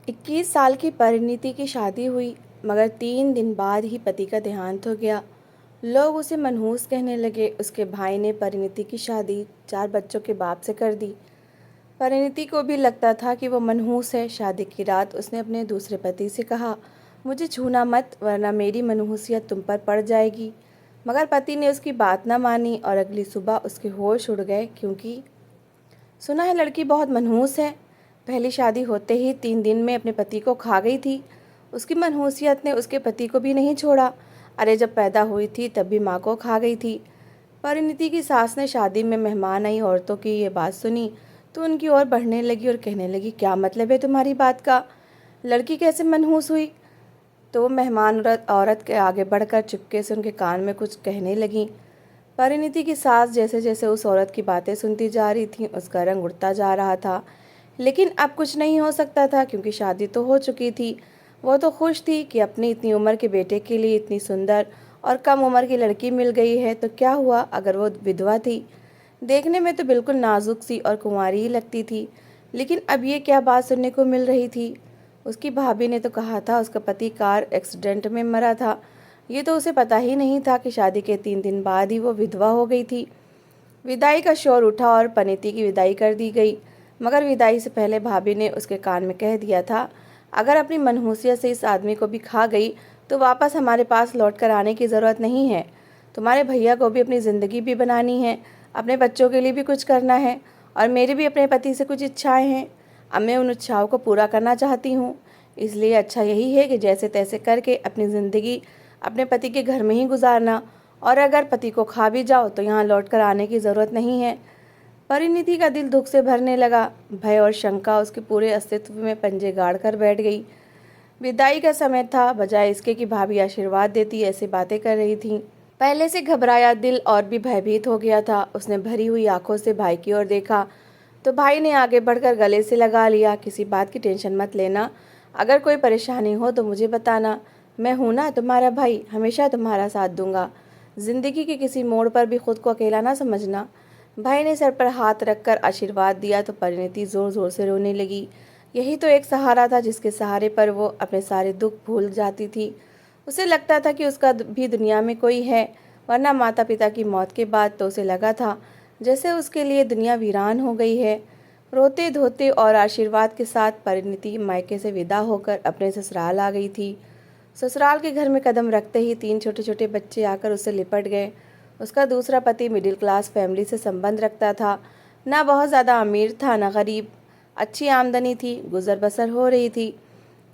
21 साल की परिणीति की शादी हुई, मगर 3 दिन बाद ही पति का देहांत हो गया। लोग उसे मनहूस कहने लगे। उसके भाई ने परिणीति की शादी 4 बच्चों के बाप से कर दी। परिणीति को भी लगता था कि वो मनहूस है। शादी की रात उसने अपने दूसरे पति से कहा, मुझे छूना मत वरना मेरी मनहूसियत तुम पर पड़ जाएगी। मगर पति ने उसकी बात न मानी और अगली सुबह उसके होश उड़ गए, क्योंकि सुना है लड़की बहुत मनहूस है। पहली शादी होते ही 3 दिन में अपने पति को खा गई थी। उसकी मनहूसियत ने उसके पति को भी नहीं छोड़ा। अरे जब पैदा हुई थी तब भी माँ को खा गई थी। परिणीति की सास ने शादी में मेहमान आई औरतों की ये बात सुनी तो उनकी ओर बढ़ने लगी और कहने लगी, क्या मतलब है तुम्हारी बात का? लड़की कैसे मनहूस हुई? तो मेहमान औरत के आगे बढ़कर चुपके से उनके कान में कुछ कहने लगी। परिणीति की सास जैसे जैसे उस औरत की बातें सुनती जा रही थी, उसका रंग उड़ता जा रहा था। लेकिन अब कुछ नहीं हो सकता था, क्योंकि शादी तो हो चुकी थी। वो तो खुश थी कि अपनी इतनी उम्र के बेटे के लिए इतनी सुंदर और कम उम्र की लड़की मिल गई है। तो क्या हुआ अगर वो विधवा थी? देखने में तो बिल्कुल नाजुक सी और कुंवारी ही लगती थी। लेकिन अब ये क्या बात सुनने को मिल रही थी? उसकी भाभी ने तो कहा था उसका पति कार एक्सीडेंट में मरा था। ये तो उसे पता ही नहीं था कि शादी के 3 दिन बाद ही वो विधवा हो गई थी। विदाई का शोर उठा और परिणीति की विदाई कर दी गई। मगर विदाई से पहले भाभी ने उसके कान में कह दिया था, अगर अपनी मनहूसियत से इस आदमी को भी खा गई तो वापस हमारे पास लौट कर आने की ज़रूरत नहीं है। तुम्हारे भैया को भी अपनी ज़िंदगी भी बनानी है, अपने बच्चों के लिए भी कुछ करना है, और मेरी भी अपने पति से कुछ इच्छाएं हैं। अब मैं उन इच्छाओं को पूरा करना चाहती हूँ। इसलिए अच्छा यही है कि जैसे तैसे करके अपनी ज़िंदगी अपने पति के घर में ही गुजारना, और अगर पति को खा भी जाओ तो यहाँ लौट कर आने की ज़रूरत नहीं है। परिणीति का दिल दुख से भरने लगा। भय और शंका उसके पूरे अस्तित्व में पंजे गाड़ कर बैठ गई। विदाई का समय था, बजाय इसके कि भाभी आशीर्वाद देती ऐसी बातें कर रही थी। पहले से घबराया दिल और भी भयभीत हो गया था। उसने भरी हुई आंखों से भाई की ओर देखा तो भाई ने आगे बढ़कर गले से लगा लिया, किसी बात की टेंशन मत लेना, अगर कोई परेशानी हो तो मुझे बताना, मैं हूं ना तुम्हारा भाई, हमेशा तुम्हारा साथ दूंगा। जिंदगी के किसी मोड़ पर भी खुद को अकेला ना समझना। भाई ने सर पर हाथ रखकर आशीर्वाद दिया तो परिणीति जोर जोर से रोने लगी। यही तो एक सहारा था जिसके सहारे पर वो अपने सारे दुख भूल जाती थी। उसे लगता था कि उसका भी दुनिया में कोई है, वरना माता पिता की मौत के बाद तो उसे लगा था जैसे उसके लिए दुनिया वीरान हो गई है। रोते धोते और आशीर्वाद के साथ परिणीति मायके से विदा होकर अपने ससुराल आ गई थी। ससुराल के घर में कदम रखते ही 3 छोटे छोटे बच्चे आकर उसे लिपट गए। उसका दूसरा पति मिडिल क्लास फैमिली से संबंध रखता था, ना बहुत ज़्यादा अमीर था ना गरीब। अच्छी आमदनी थी, गुजर बसर हो रही थी।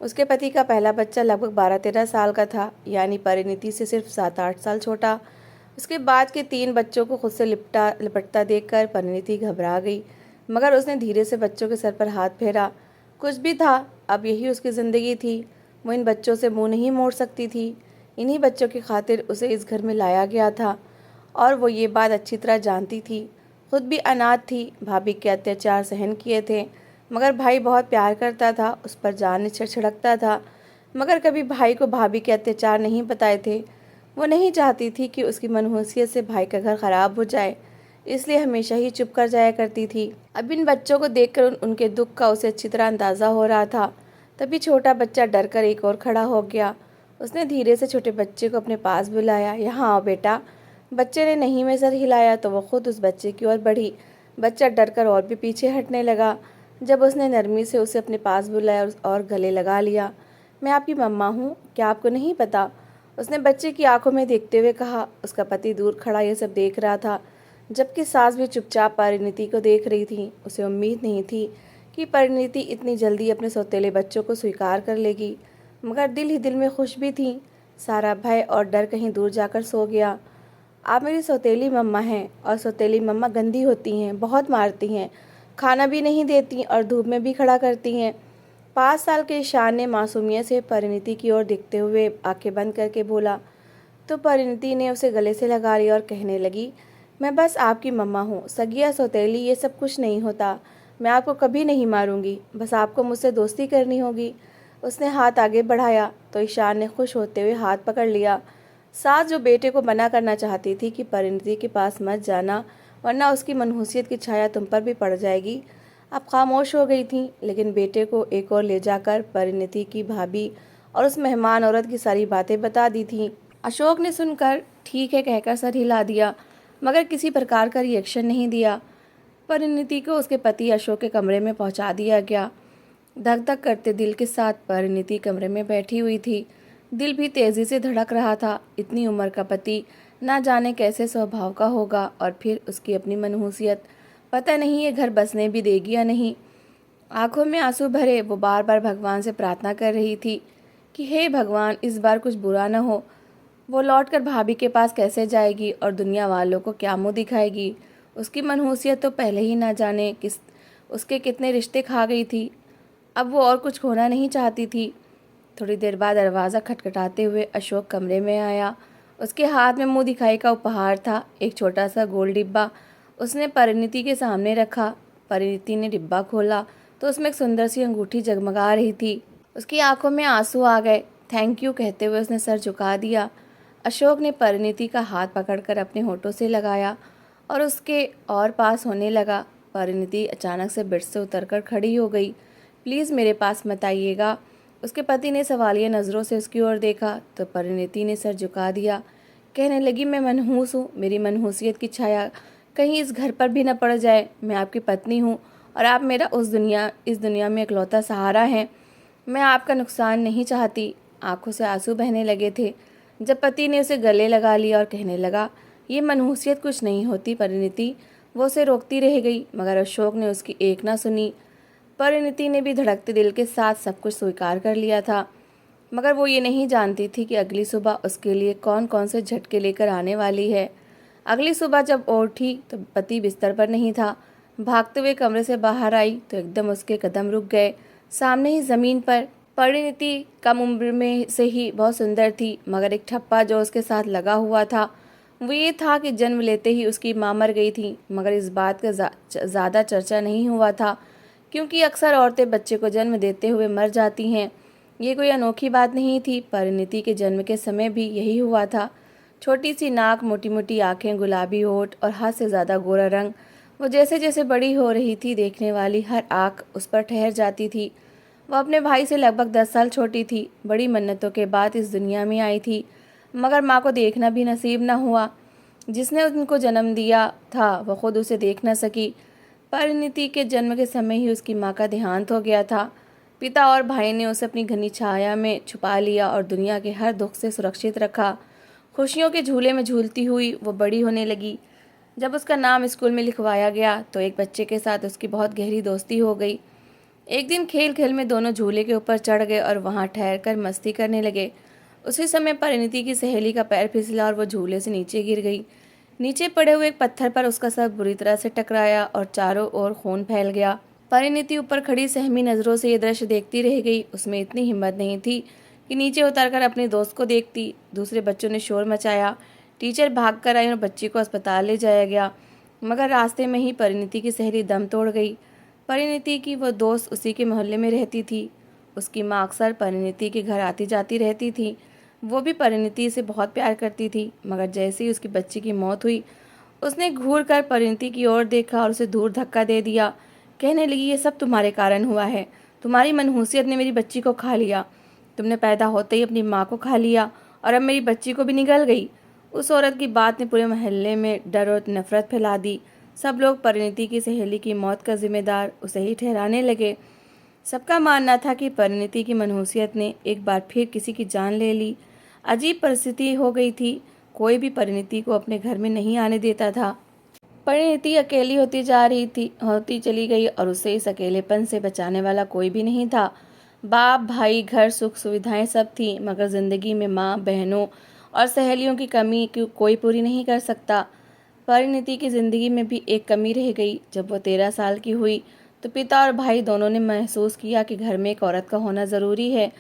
उसके पति का पहला बच्चा लगभग 12-13 साल का था, यानी परिणीति से सिर्फ 7-8 साल छोटा। उसके बाद के 3 बच्चों को खुद से लिपटता देखकर परिणीति घबरा गई, मगर उसने धीरे से बच्चों के सर पर हाथ फेरा। कुछ भी था, अब यही उसकी ज़िंदगी थी। वो इन बच्चों से मुंह नहीं मोड़ सकती थी। इन्हीं बच्चों की खातिर उसे इस घर में लाया गया था, और वो ये बात अच्छी तरह जानती थी। खुद भी अनाथ थी, भाभी के अत्याचार सहन किए थे, मगर भाई बहुत प्यार करता था, उस पर जान छिड़कता था। मगर कभी भाई को भाभी के अत्याचार नहीं बताए थे। वो नहीं चाहती थी कि उसकी मनहूसियत से भाई का घर खराब हो जाए, इसलिए हमेशा ही चुप कर जाया करती थी। अब इन बच्चों को देखकर उनके दुख का उसे अच्छी तरह अंदाज़ा हो रहा था। तभी छोटा बच्चा डर कर एक और खड़ा हो गया। उसने धीरे से छोटे बच्चे को अपने पास बुलाया, यहाँ आओ बेटा। बच्चे ने नहीं में सर हिलाया तो वो खुद उस बच्चे की ओर बढ़ी। बच्चा डरकर और भी पीछे हटने लगा। जब उसने नरमी से उसे अपने पास बुलाया और गले लगा लिया, मैं आपकी मम्मा हूँ, क्या आपको नहीं पता? उसने बच्चे की आंखों में देखते हुए कहा। उसका पति दूर खड़ा ये सब देख रहा था, जबकि सास भी चुपचाप परिणीति को देख रही थी। उसे उम्मीद नहीं थी कि परिणीति इतनी जल्दी अपने सौतेले बच्चों को स्वीकार कर लेगी, मगर दिल ही दिल में खुश भी थी। सारा भय और डर कहीं दूर जाकर सो गया। आप मेरी सौतेली मम्मा हैं, और सौतेली मम्मा गंदी होती हैं, बहुत मारती हैं, खाना भी नहीं देती और धूप में भी खड़ा करती हैं। 5 साल के ईशान ने मासूमियत से परिणीति की ओर देखते हुए आंखें बंद करके बोला। तो परिणीति ने उसे गले से लगा लिया और कहने लगी, मैं बस आपकी मम्मा हूँ, सगिया सौतेली ये सब कुछ नहीं होता। मैं आपको कभी नहीं मारूंगी, बस आपको मुझसे दोस्ती करनी होगी। उसने हाथ आगे बढ़ाया तो ईशान ने खुश होते हुए हाथ पकड़ लिया। सास जो बेटे को मना करना चाहती थी कि परिणीति के पास मत जाना, वरना उसकी मनहूसियत की छाया तुम पर भी पड़ जाएगी, अब खामोश हो गई थीं, लेकिन बेटे को एक और ले जाकर परिणीति की भाभी और उस मेहमान औरत की सारी बातें बता दी थीं। अशोक ने सुनकर ठीक है कहकर सर हिला दिया, मगर किसी प्रकार का रिएक्शन नहीं दिया। परिणीति को उसके पति अशोक के कमरे में पहुंचा दिया गया। धक धक करते दिल के साथ परिणीति कमरे में बैठी हुई थी। दिल भी तेजी से धड़क रहा था। इतनी उम्र का पति ना जाने कैसे स्वभाव का होगा, और फिर उसकी अपनी मनहूसियत, पता नहीं ये घर बसने भी देगी या नहीं। आंखों में आंसू भरे वो बार बार भगवान से प्रार्थना कर रही थी कि हे भगवान, इस बार कुछ बुरा न हो। वो लौटकर भाभी के पास कैसे जाएगी और दुनिया वालों को क्या मुंह दिखाएगी। उसकी मनहूसियत तो पहले ही ना जाने उसके कितने रिश्ते खा गई थी। अब वो और कुछ खोना नहीं चाहती थी। थोड़ी देर बाद दरवाज़ा खटखटाते हुए अशोक कमरे में आया। उसके हाथ में मुंह दिखाई का उपहार था, एक छोटा सा गोल डिब्बा। उसने परिणीति के सामने रखा। परिणीति ने डिब्बा खोला तो उसमें एक सुंदर सी अंगूठी जगमगा रही थी। उसकी आंखों में आंसू आ गए। थैंक यू कहते हुए उसने सर झुका दिया। अशोक ने परिणीति का हाथ पकड़कर अपने होठों से लगाया और उसके और पास होने लगा। परिणीति अचानक से बेड से उतरकर खड़ी हो गई। प्लीज़ मेरे पास मत आइएगा। उसके पति ने सवालिया नज़रों से उसकी ओर देखा तो परिणीति ने सर झुका दिया। कहने लगी, मैं मनहूस हूँ। मेरी मनहूसियत की छाया कहीं इस घर पर भी न पड़ जाए। मैं आपकी पत्नी हूँ और आप मेरा इस दुनिया में इकलौता सहारा हैं। मैं आपका नुकसान नहीं चाहती। आंखों से आंसू बहने लगे थे जब पति ने उसे गले लगा लिया और कहने लगा, ये मनहूसियत कुछ नहीं होती परिणीति। वो उसे रोकती रह गई, मगर अशोक ने उसकी एक ना सुनी। परिणीति ने भी धड़कते दिल के साथ सब कुछ स्वीकार कर लिया था, मगर वो ये नहीं जानती थी कि अगली सुबह उसके लिए कौन कौन से झटके लेकर आने वाली है। अगली सुबह जब उठी तो पति बिस्तर पर नहीं था। भागते हुए कमरे से बाहर आई तो एकदम उसके कदम रुक गए। सामने ही ज़मीन पर परिणीति कम उम्र में से ही बहुत सुंदर थी, मगर एक ठप्पा जो उसके साथ लगा हुआ था वो ये था कि जन्म लेते ही उसकी माँ मर गई थी। मगर इस बात का ज़्यादा चर्चा नहीं हुआ था, क्योंकि अक्सर औरतें बच्चे को जन्म देते हुए मर जाती हैं। ये कोई अनोखी बात नहीं थी। परिणीति के जन्म के समय भी यही हुआ था। छोटी सी नाक, मोटी मोटी आँखें, गुलाबी होठ और हद से ज़्यादा गोरा रंग। वो जैसे जैसे बड़ी हो रही थी, देखने वाली हर आँख उस पर ठहर जाती थी। वो अपने भाई से लगभग 10 साल छोटी थी। बड़ी मन्नतों के बाद इस दुनिया में आई थी, मगर माँ को देखना भी नसीब न हुआ। जिसने उनको जन्म दिया था वो खुद उसे देख न सकी। परिणीति के जन्म के समय ही उसकी माँ का देहांत हो गया था। पिता और भाई ने उसे अपनी घनी छाया में छुपा लिया और दुनिया के हर दुख से सुरक्षित रखा। खुशियों के झूले में झूलती हुई वो बड़ी होने लगी। जब उसका नाम स्कूल में लिखवाया गया तो एक बच्चे के साथ उसकी बहुत गहरी दोस्ती हो गई। एक दिन खेल खेल में दोनों झूले के ऊपर चढ़ गए और वहां ठहरकर मस्ती करने लगे। उसी समय परिणीति की सहेली का पैर फिसला और वो झूले से नीचे गिर गई। नीचे पड़े हुए एक पत्थर पर उसका सर बुरी तरह से टकराया और चारों ओर खून फैल गया। परिणीति ऊपर खड़ी सहमी नजरों से ये दृश्य देखती रह गई। उसमें इतनी हिम्मत नहीं थी कि नीचे उतरकर अपने दोस्त को देखती। दूसरे बच्चों ने शोर मचाया। टीचर भाग कर आई और बच्ची को अस्पताल ले जाया गया, मगर रास्ते में ही परिणीति की सहेली दम तोड़ गई। परिणीति की वो दोस्त उसी के मोहल्ले में रहती थी। उसकी माँ अक्सर परिणीति के घर आती जाती रहती थी। वो भी परिणीति से बहुत प्यार करती थी, मगर जैसे ही उसकी बच्ची की मौत हुई उसने घूर कर परिणीति की ओर देखा और उसे दूर धक्का दे दिया। कहने लगी, ये सब तुम्हारे कारण हुआ है। तुम्हारी मनहूसियत ने मेरी बच्ची को खा लिया। तुमने पैदा होते ही अपनी माँ को खा लिया और अब मेरी बच्ची को भी निगल गई। उस औरत की बात ने पूरे मोहल्ले में डर और नफरत फैला दी। सब लोग परिणीति की सहेली की मौत का जिम्मेदार उसे ही ठहराने लगे। सबका मानना था कि परिणीति की मनहूसियत ने एक बार फिर किसी की जान ले ली। अजीब परिस्थिति हो गई थी। कोई भी परिणीति को अपने घर में नहीं आने देता था। परिणीति अकेली होती चली गई और उसे इस अकेलेपन से बचाने वाला कोई भी नहीं था। बाप, भाई, घर, सुख सुविधाएं सब थी, मगर जिंदगी में माँ, बहनों और सहेलियों की कमी कोई पूरी नहीं कर सकता। परिणीति की जिंदगी में भी एक कमी रह गई। जब वो 13 साल की हुई तो पिता और भाई दोनों ने महसूस किया कि घर में एक औरत का होना ज़रूरी है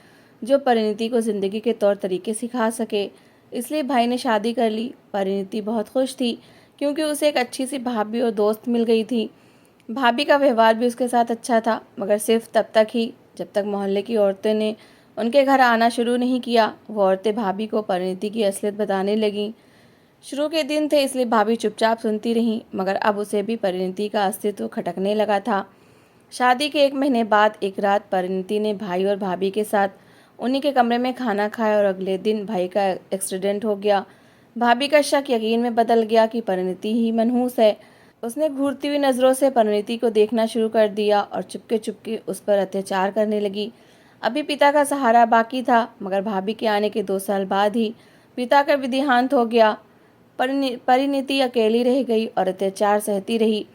जो परिणीति को ज़िंदगी के तौर तरीके सिखा सके। इसलिए भाई ने शादी कर ली। परिणीति बहुत खुश थी क्योंकि उसे एक अच्छी सी भाभी और दोस्त मिल गई थी। भाभी का व्यवहार भी उसके साथ अच्छा था, मगर सिर्फ तब तक ही जब तक मोहल्ले की औरतें ने उनके घर आना शुरू नहीं किया। वो औरतें भाभी को परिणीति की असलियत बताने लगीं। शुरू के दिन थे इसलिए भाभी चुपचाप सुनती रहीं, मगर अब उसे भी परिणीति का अस्तित्व खटकने लगा था। शादी के 1 महीने बाद एक रात परिणीति ने भाई और भाभी के साथ उन्हीं के कमरे में खाना खाया और अगले दिन भाई का एक्सीडेंट हो गया। भाभी का शक यकीन में बदल गया कि परिणीति ही मनहूस है। उसने घूरती हुई नज़रों से परिणीति को देखना शुरू कर दिया और चुपके चुपके उस पर अत्याचार करने लगी। अभी पिता का सहारा बाकी था, मगर भाभी के आने के 2 साल बाद ही पिता का भी देहांत हो गया। परिणीति अकेली रह गई और अत्याचार सहती रही।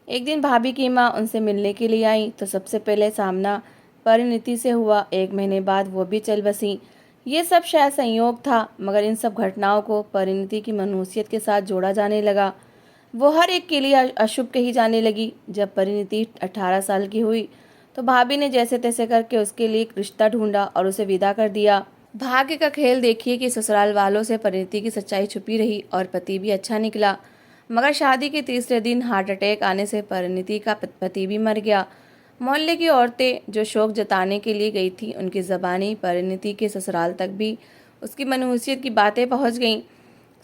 एक दिन भाभी की माँ उनसे मिलने के लिए आई तो सबसे पहले सामना परिणीति से हुआ। 1 महीने बाद वो भी चल बसी। ये सब शायद संयोग था, मगर इन सब घटनाओं को परिणीति की मनहूसियत के साथ जोड़ा जाने लगा। वो हर एक के लिए अशुभ कही जाने लगी। जब परिणीति 18 साल की हुई तो भाभी ने जैसे तैसे करके उसके लिए एक रिश्ता ढूंढा और उसे विदा कर दिया। भाग्य का खेल देखिए कि ससुराल वालों से परिणीति की सच्चाई छुपी रही और पति भी अच्छा निकला। मगर शादी के तीसरे दिन हार्ट अटैक आने से परिणीति का पति भी मर गया। मोहल्ले की औरतें जो शोक जताने के लिए गई थी, उनकी ज़बानी परिणीति के ससुराल तक भी उसकी मनहूसियत की बातें पहुंच गईं।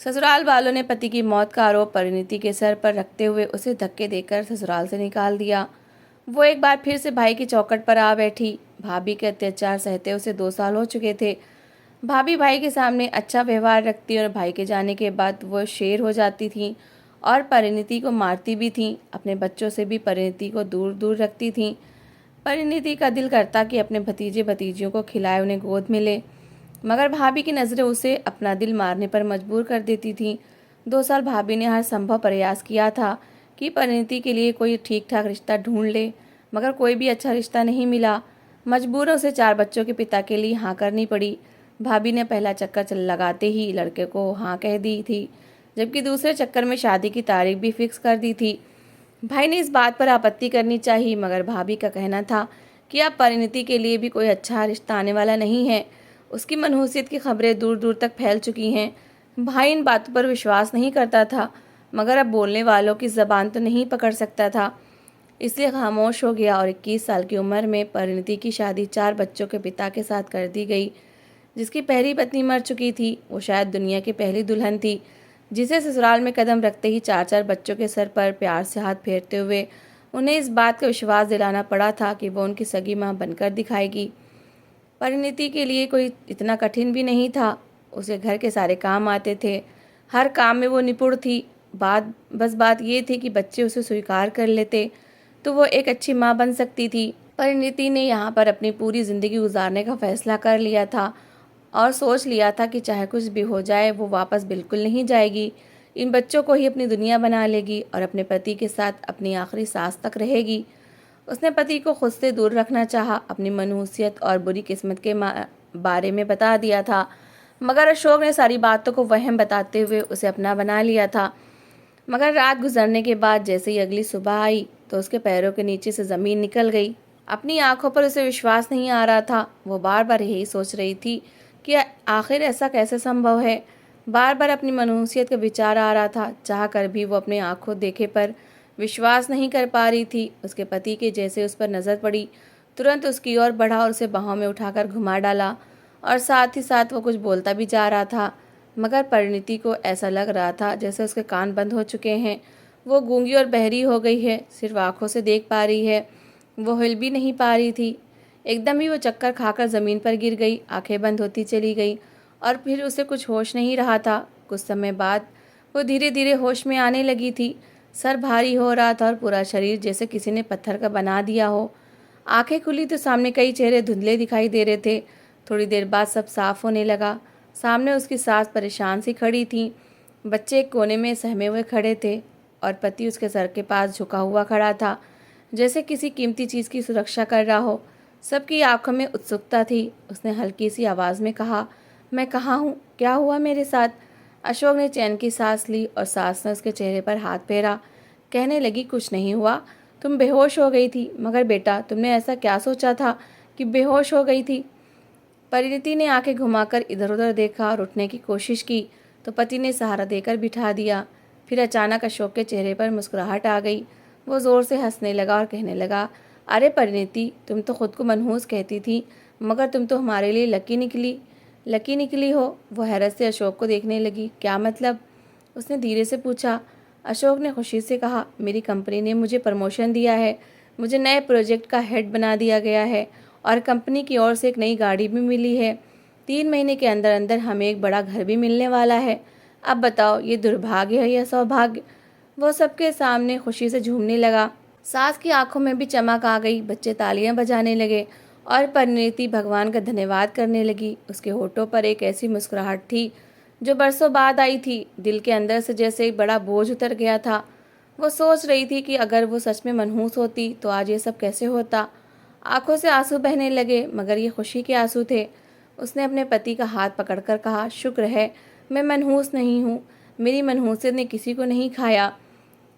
ससुराल वालों ने पति की मौत का आरोप परिणीति के सर पर रखते हुए उसे धक्के देकर ससुराल से निकाल दिया। वो एक बार फिर से भाई की चौखट पर आ बैठी। भाभी के अत्याचार सहते उसे 2 साल हो चुके थे। भाभी भाई के सामने अच्छा व्यवहार रखती और भाई के जाने के बाद वो शेर हो जाती थी और परिणीति को मारती भी थीं। अपने बच्चों से भी परिणीति को दूर दूर रखती थीं। परिणीति का दिल करता कि अपने भतीजे भतीजियों को खिलाए, उन्हें गोद में ले, मगर भाभी की नज़रें उसे अपना दिल मारने पर मजबूर कर देती थीं। 2 साल भाभी ने हर संभव प्रयास किया था कि परिणीति के लिए कोई ठीक ठाक रिश्ता ढूंढ ले, मगर कोई भी अच्छा रिश्ता नहीं मिला। मजबूर उसे 4 बच्चों के पिता के लिए हाँ करनी पड़ी। भाभी ने पहला चक्कर लगाते ही लड़के को हाँ कह दी थी, जबकि दूसरे चक्कर में शादी की तारीख भी फिक्स कर दी थी। भाई ने इस बात पर आपत्ति करनी चाहिए, मगर भाभी का कहना था कि अब परिणीति के लिए भी कोई अच्छा रिश्ता आने वाला नहीं है। उसकी मनहूसियत की खबरें दूर दूर तक फैल चुकी हैं। भाई इन बातों पर विश्वास नहीं करता था, मगर अब बोलने वालों की ज़बान तो नहीं पकड़ सकता था, इसलिए खामोश हो गया और 21 साल की उम्र में परिणीति की शादी 4 बच्चों के पिता के साथ कर दी गई। जिसकी पहली पत्नी मर चुकी थी, वो शायद दुनिया की पहली दुल्हन थी, जिसे ससुराल में कदम रखते ही 4 बच्चों के सर पर प्यार से हाथ फेरते हुए उन्हें इस बात का विश्वास दिलाना पड़ा था कि वो उनकी सगी माँ बनकर दिखाएगी। परिणीति के लिए कोई इतना कठिन भी नहीं था। उसे घर के सारे काम आते थे, हर काम में वो निपुण थी। बात ये थी कि बच्चे उसे स्वीकार कर लेते तो वो एक अच्छी माँ बन सकती थी। परिणीति ने यहाँ पर अपनी पूरी ज़िंदगी गुजारने का फैसला कर लिया था और सोच लिया था कि चाहे कुछ भी हो जाए, वो वापस बिल्कुल नहीं जाएगी। इन बच्चों को ही अपनी दुनिया बना लेगी और अपने पति के साथ अपनी आखिरी सांस तक रहेगी। उसने पति को खुद से दूर रखना चाहा, अपनी मनहूसियत और बुरी किस्मत के बारे में बता दिया था, मगर अशोक ने सारी बातों को वहम बताते हुए उसे अपना बना लिया था। मगर रात गुजरने के बाद जैसे ही अगली सुबह आई तो उसके पैरों के नीचे से ज़मीन निकल गई। अपनी आंखों पर उसे विश्वास नहीं आ रहा था। वो बार बार यही सोच रही थी कि आखिर ऐसा कैसे संभव है। बार बार अपनी मनहूसियत का विचार आ रहा था, चाह कर भी वो अपने आंखों देखे पर विश्वास नहीं कर पा रही थी। उसके पति के जैसे उस पर नज़र पड़ी, तुरंत उसकी ओर बढ़ा और उसे बाहों में उठाकर घुमा डाला और साथ ही साथ वो कुछ बोलता भी जा रहा था, मगर परिणीति को ऐसा लग रहा था जैसे उसके कान बंद हो चुके हैं। वो गूंगी और बहरी हो गई है, सिर्फ आंखों से देख पा रही है, वो हिल भी नहीं पा रही थी। एकदम ही वो चक्कर खाकर ज़मीन पर गिर गई, आंखें बंद होती चली गई और फिर उसे कुछ होश नहीं रहा था। कुछ समय बाद वो धीरे धीरे होश में आने लगी थी। सर भारी हो रहा था और पूरा शरीर जैसे किसी ने पत्थर का बना दिया हो। आंखें खुली तो सामने कई चेहरे धुंधले दिखाई दे रहे थे। थोड़ी देर बाद सब साफ होने लगा। सामने उसकी सास परेशान सी खड़ी थी, बच्चे एक कोने में सहमे हुए खड़े थे और पति उसके सर के पास झुका हुआ खड़ा था, जैसे किसी कीमती चीज़ की सुरक्षा कर रहा हो। सबकी आंखों में उत्सुकता थी। उसने हल्की सी आवाज़ में कहा, मैं कहाँ हूँ, क्या हुआ मेरे साथ? अशोक ने चैन की सांस ली और सास ने उसके चेहरे पर हाथ फेरा। कहने लगी, कुछ नहीं हुआ, तुम बेहोश हो गई थी। मगर बेटा, तुमने ऐसा क्या सोचा था कि बेहोश हो गई थी? परिणीति ने आंखें घुमाकर इधर उधर देखा और उठने की कोशिश की तो पति ने सहारा देकर बिठा दिया। फिर अचानक अशोक के चेहरे पर मुस्कुराहट आ गई। वो ज़ोर से हंसने लगा और कहने लगा, अरे परिणीति, तुम तो खुद को मनहूस कहती थी, मगर तुम तो हमारे लिए लकी निकली हो। वो हैरत से अशोक को देखने लगी। क्या मतलब? उसने धीरे से पूछा। अशोक ने खुशी से कहा, मेरी कंपनी ने मुझे प्रमोशन दिया है, मुझे नए प्रोजेक्ट का हेड बना दिया गया है और कंपनी की ओर से एक नई गाड़ी भी मिली है। 3 महीने के अंदर अंदर हमें एक बड़ा घर भी मिलने वाला है। अब बताओ, ये दुर्भाग्य है या सौभाग्य? वो सबके सामने खुशी से झूमने लगा। सास की आंखों में भी चमक आ गई। बच्चे तालियां बजाने लगे और परिणीति भगवान का धन्यवाद करने लगी। उसके होठों पर एक ऐसी मुस्कुराहट थी जो बरसों बाद आई थी। दिल के अंदर से जैसे एक बड़ा बोझ उतर गया था। वो सोच रही थी कि अगर वो सच में मनहूस होती तो आज ये सब कैसे होता। आंखों से आंसू बहने लगे, मगर ये खुशी के आंसू थे। उसने अपने पति का हाथ पकड़कर कहा, शुक्र है मैं मनहूस नहीं हूँ। मेरी मनहूसियत ने किसी को नहीं खाया।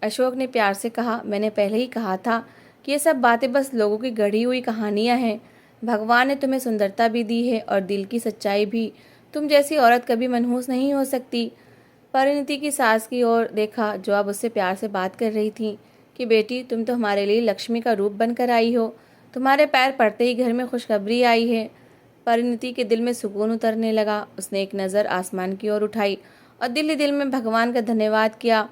अशोक ने प्यार से कहा, मैंने पहले ही कहा था कि ये सब बातें बस लोगों की गढ़ी हुई कहानियाँ हैं। भगवान ने तुम्हें सुंदरता भी दी है और दिल की सच्चाई भी। तुम जैसी औरत कभी मनहूस नहीं हो सकती। परिणीति की सास की ओर देखा जो अब उससे प्यार से बात कर रही थी कि बेटी, तुम तो हमारे लिए लक्ष्मी का रूप बनकर आई हो। तुम्हारे पैर पड़ते ही घर में खुशखबरी आई है। परिणीति के दिल में सुकून उतरने लगा। उसने एक नज़र आसमान की ओर उठाई और दिल ही दिल में भगवान का धन्यवाद किया।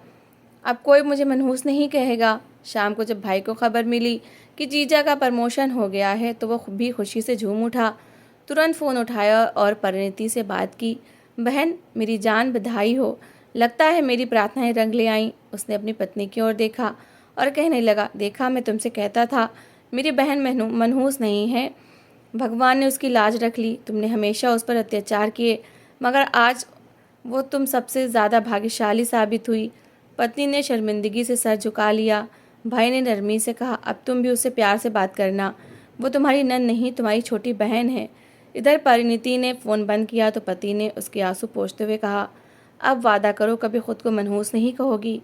अब कोई मुझे मनहूस नहीं कहेगा। शाम को जब भाई को खबर मिली कि जीजा का प्रमोशन हो गया है तो वो भी खुशी से झूम उठा। तुरंत फ़ोन उठाया और परिणीति से बात की। बहन, मेरी जान, बधाई हो। लगता है मेरी प्रार्थनाएं रंग ले आईं। उसने अपनी पत्नी की ओर देखा और कहने लगा, देखा, मैं तुमसे कहता था मेरी बहन मनहूस नहीं है। भगवान ने उसकी लाज रख ली। तुमने हमेशा उस पर अत्याचार किए, मगर आज वो तुम सबसे ज़्यादा भाग्यशाली साबित हुई। पत्नी ने शर्मिंदगी से सर झुका लिया। भाई ने नरमी से कहा, अब तुम भी उससे प्यार से बात करना। वो तुम्हारी नन नहीं, तुम्हारी छोटी बहन है। इधर परिणीति ने फ़ोन बंद किया तो पति ने उसके आंसू पोंछते हुए कहा, अब वादा करो कभी खुद को मनहूस नहीं कहोगी।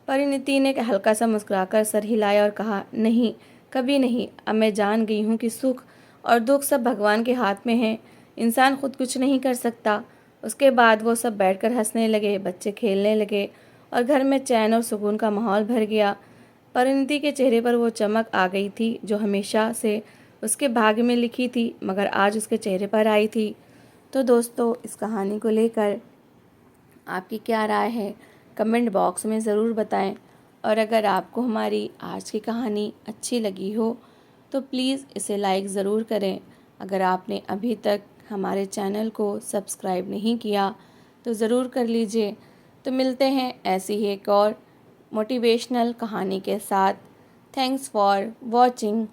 परिणीति ने हल्का सा मुस्कुराकर सर हिलाया और कहा, नहीं, कभी नहीं। अब मैं जान गई हूँ कि सुख और दुख सब भगवान के हाथ में है। इंसान खुद कुछ नहीं कर सकता। उसके बाद वो सब बैठकर हंसने लगे, बच्चे खेलने लगे और घर में चैन और सुकून का माहौल भर गया। परिणीति के चेहरे पर वो चमक आ गई थी जो हमेशा से उसके भाग्य में लिखी थी, मगर आज उसके चेहरे पर आई थी। तो दोस्तों, इस कहानी को लेकर आपकी क्या राय है, कमेंट बॉक्स में ज़रूर बताएं। और अगर आपको हमारी आज की कहानी अच्छी लगी हो तो प्लीज़ इसे लाइक ज़रूर करें। अगर आपने अभी तक हमारे चैनल को सब्सक्राइब नहीं किया तो ज़रूर कर लीजिए। तो मिलते हैं ऐसी ही एक और मोटिवेशनल कहानी के साथ। Thanks for watching.